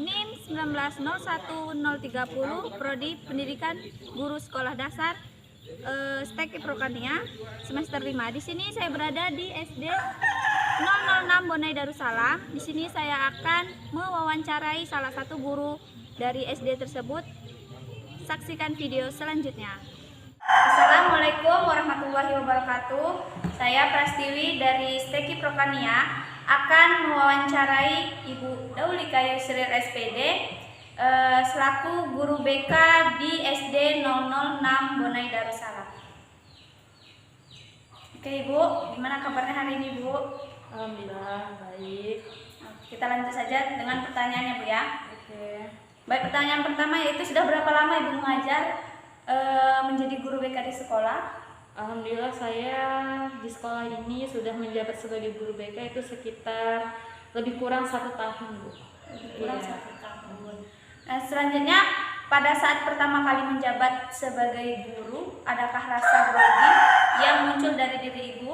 NIM 1901030 Prodi Pendidikan Guru Sekolah Dasar Steki Prokania semester 5. Di sini saya berada di SD 006 Bonai Darussalam. Di sini saya akan mewawancarai salah satu guru dari SD tersebut. Saksikan video selanjutnya. Assalamualaikum warahmatullahi wabarakatuh. Saya Prastiwi dari Steki Prokania akan mewawancarai Ibu Daulika Yusril SPD selaku guru BK di SD 006 Bonai Darussalam. Oke Ibu, gimana kabarnya hari ini Bu? Alhamdulillah baik. Kita lanjut saja dengan pertanyaannya Bu ya. Oke. Baik, pertanyaan pertama yaitu sudah berapa lama Ibu mengajar menjadi guru BK di sekolah? Alhamdulillah saya di sekolah ini sudah menjabat sebagai guru BK itu sekitar lebih kurang 1 tahun Bu. Kurang 1 tahun. Nah, selanjutnya pada saat pertama kali menjabat sebagai guru, adakah rasa grogi yang muncul dari diri Ibu?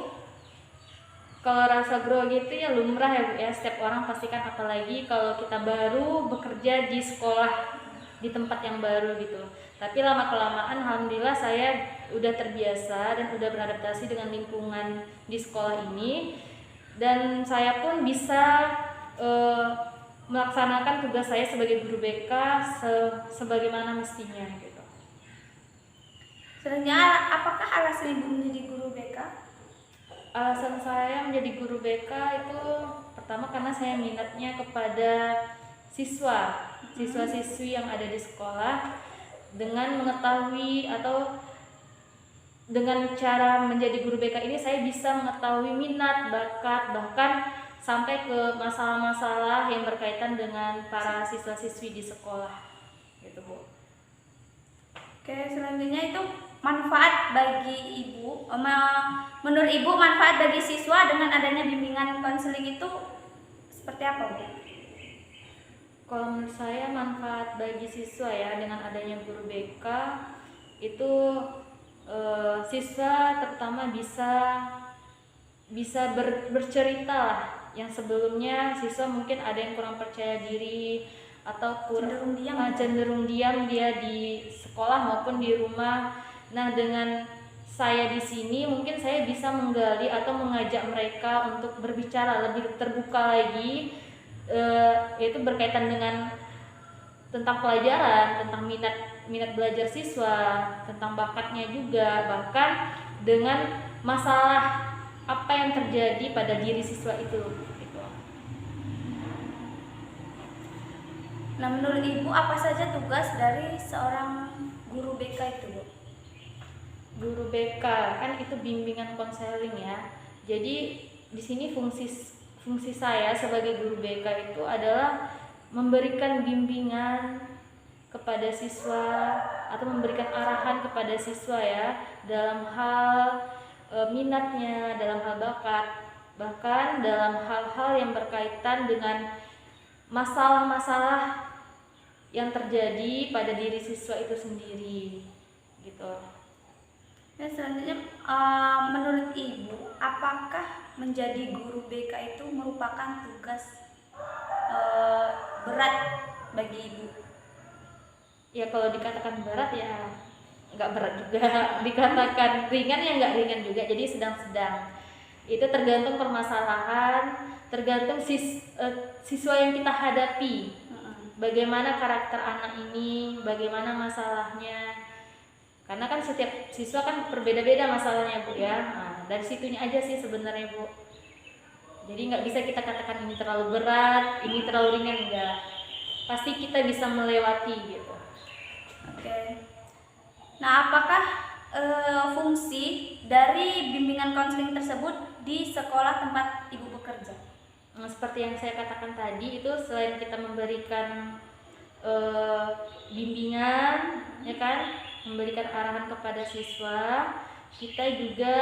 Kalau rasa grogi itu ya lumrah ya Bu ya, setiap orang pastikan, apalagi kalau kita baru bekerja di sekolah di tempat yang baru gitu. Tapi lama-kelamaan alhamdulillah saya udah terbiasa dan udah beradaptasi dengan lingkungan di sekolah ini, dan saya pun bisa melaksanakan tugas saya sebagai guru BK sebagaimana mestinya gitu. Selanjutnya, apakah alasan Ibu menjadi guru BK? Alasan saya menjadi guru BK itu pertama karena saya minatnya kepada siswa-siswi yang ada di sekolah. Dengan mengetahui atau dengan cara menjadi guru BK ini saya bisa mengetahui minat, bakat, bahkan sampai ke masalah-masalah yang berkaitan dengan para siswa-siswi di sekolah gitu Bu. Oke, selanjutnya itu manfaat bagi Ibu, menurut Ibu manfaat bagi siswa dengan adanya bimbingan konseling itu seperti apa Bu? Kalau menurut saya manfaat bagi siswa ya dengan adanya guru BK itu siswa terutama bisa bercerita lah, yang sebelumnya siswa mungkin ada yang kurang percaya diri atau cenderung diam dia di sekolah maupun di rumah. Nah, dengan saya di sini mungkin saya bisa menggali atau mengajak mereka untuk berbicara lebih terbuka lagi, yaitu berkaitan dengan tentang pelajaran, tentang minat belajar siswa, tentang bakatnya juga, bahkan dengan masalah apa yang terjadi pada diri siswa itu gitu. Nah, menurut Ibu apa saja tugas dari seorang guru BK itu Bu? Guru BK kan itu bimbingan konseling ya. Jadi di sini fungsi saya sebagai guru BK itu adalah memberikan bimbingan kepada siswa atau memberikan arahan kepada siswa ya dalam hal minatnya, dalam hal bakat, bahkan dalam hal-hal yang berkaitan dengan masalah-masalah yang terjadi pada diri siswa itu sendiri gitu. Dan selanjutnya menurut Ibu apakah menjadi guru BK itu merupakan tugas berat bagi Ibu? Ya kalau dikatakan berat ya nggak berat juga, dikatakan ringan ya nggak ringan juga, jadi sedang-sedang. Itu tergantung permasalahan, tergantung siswa yang kita hadapi, bagaimana karakter anak ini, bagaimana masalahnya. Karena kan setiap siswa kan berbeda-beda masalahnya Bu ya. Nah, dari situnya aja sih sebenarnya Bu. Jadi nggak bisa kita katakan ini terlalu berat, ini terlalu ringan, enggak. Pasti kita bisa melewati gitu. Oke. Nah, apakah fungsi dari bimbingan konseling tersebut di sekolah tempat Ibu bekerja? Nah, seperti yang saya katakan tadi, itu selain kita memberikan bimbingan, ya kan, memberikan arahan kepada siswa, kita juga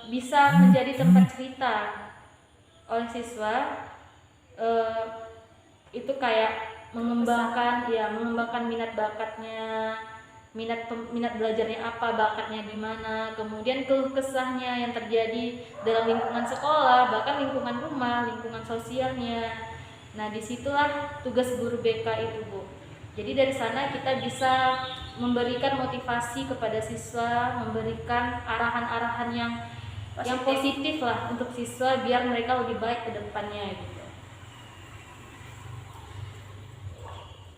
bisa menjadi tempat cerita oleh siswa. Itu kayak mengembangkan minat bakatnya, minat belajarnya apa, bakatnya di mana, kemudian keluh kesahnya yang terjadi dalam lingkungan sekolah, bahkan lingkungan rumah, lingkungan sosialnya. Nah, disitulah tugas guru BK itu, Bu. Jadi dari sana kita bisa memberikan motivasi kepada siswa, memberikan arahan-arahan yang positif lah untuk siswa biar mereka lebih baik ke depannya gitu.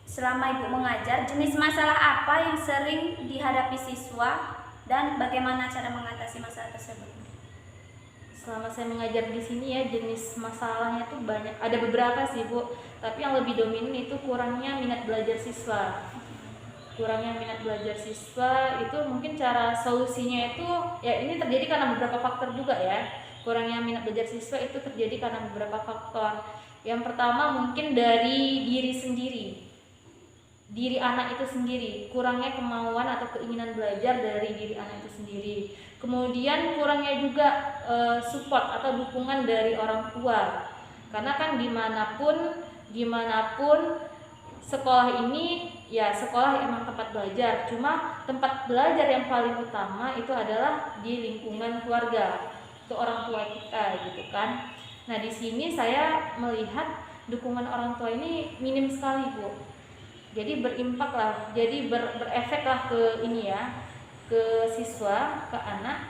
Selama Ibu mengajar, jenis masalah apa yang sering dihadapi siswa dan bagaimana cara mengatasi masalah tersebut? Selama saya mengajar di sini ya, jenis masalahnya tuh banyak. Ada beberapa sih, Bu, tapi yang lebih dominan itu kurangnya minat belajar siswa. Kurangnya minat belajar siswa itu mungkin cara solusinya itu ya ini terjadi karena beberapa faktor juga ya. Kurangnya minat belajar siswa itu terjadi karena beberapa faktor. Yang pertama mungkin dari diri sendiri. Diri anak itu sendiri, kurangnya kemauan atau keinginan belajar dari diri anak itu sendiri. Kemudian kurangnya juga support atau dukungan dari orang tua. Karena kan dimanapun sekolah ini ya sekolah emang tempat belajar. Cuma tempat belajar yang paling utama itu adalah di lingkungan keluarga, itu orang tua kita gitu kan. Nah di sini saya melihat dukungan orang tua ini minim sekali, Bu. Jadi berimpak lah, jadi berefek lah ke ini ya, ke siswa, ke anak.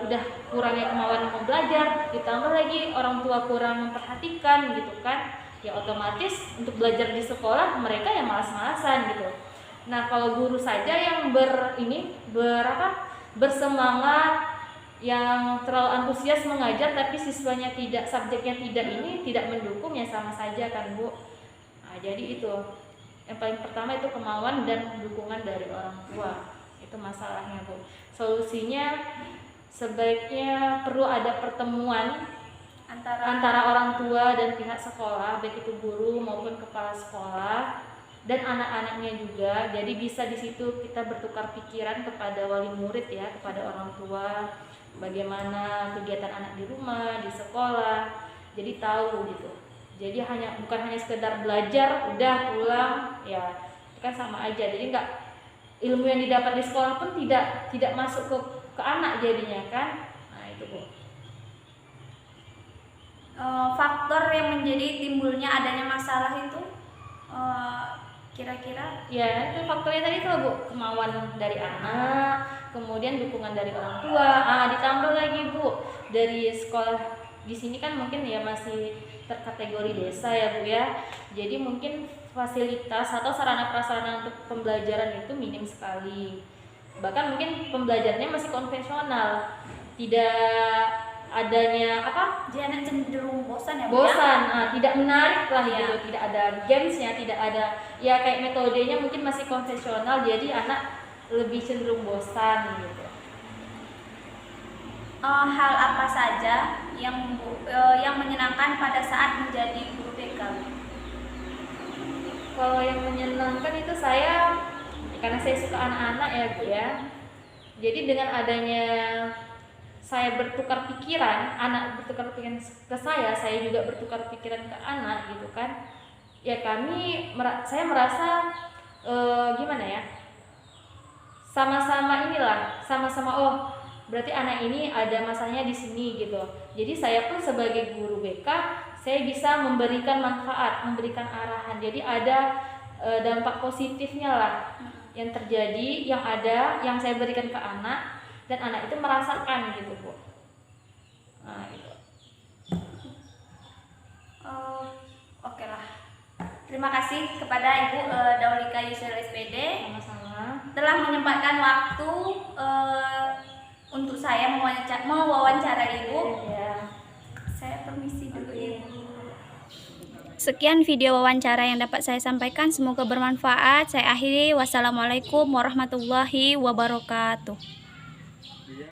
Udah kurangnya kemauan mau belajar, ditambah lagi orang tua kurang memperhatikan gitu kan, ya otomatis untuk belajar di sekolah mereka yang malas-malasan gitu. Nah kalau guru saja yang bersemangat, yang terlalu antusias mengajar tapi siswanya tidak, subjeknya tidak mendukung, ya sama saja kan, Bu. Nah, jadi itu yang paling pertama itu kemauan dan dukungan dari orang tua, itu masalahnya, Bu. Solusinya sebaiknya perlu ada pertemuan antara orang tua dan pihak sekolah, baik itu guru maupun kepala sekolah dan anak-anaknya juga. Jadi bisa di situ kita bertukar pikiran kepada wali murid ya, kepada orang tua, bagaimana kegiatan anak di rumah, di sekolah. Jadi tahu gitu. Jadi bukan hanya sekedar belajar udah pulang ya, itu kan sama aja. Jadi ilmu yang didapat di sekolah pun tidak masuk ke anak jadinya kan. Nah itu, Bu. Faktor yang menjadi timbulnya adanya masalah itu kira-kira? Ya itu faktornya tadi tuh, Bu, kemauan dari anak, kemudian dukungan dari orang tua. Ditambah lagi, Bu, dari sekolah di sini kan mungkin ya masih terkategori desa ya, Bu ya. Jadi mungkin fasilitas atau sarana prasarana untuk pembelajaran itu minim sekali. Bahkan mungkin pembelajarannya masih konvensional. Tidak adanya Jadi anak cenderung bosan ya, Bu? Bosan, tidak menarik lah gitu. Tidak ada gamesnya, tidak ada ya kayak metodenya mungkin masih konvensional. Jadi anak lebih cenderung bosan gitu. Hal apa saja yang menyenangkan pada saat menjadi guru BK? Kalau yang menyenangkan itu saya, karena saya suka anak-anak ya, Bu ya. Jadi dengan adanya saya bertukar pikiran, anak bertukar pikiran ke saya juga bertukar pikiran ke anak gitu kan. Ya saya merasa gimana ya? Sama-sama berarti anak ini ada masalahnya di sini gitu. Jadi saya pun sebagai guru BK, saya bisa memberikan manfaat, memberikan arahan. Jadi ada dampak positifnya lah yang terjadi, yang saya berikan ke anak dan anak itu merasakan gitu, Bu. Nah, gitu. Oke lah. Terima kasih kepada Ibu Daulika Yusril SPD. Sama-sama. Telah menyempatkan waktu untuk saya mewawancara Ibu. Ya. Saya permisi dulu, Ibu. Sekian video wawancara yang dapat saya sampaikan, semoga bermanfaat. Saya akhiri, wassalamualaikum warahmatullahi wabarakatuh.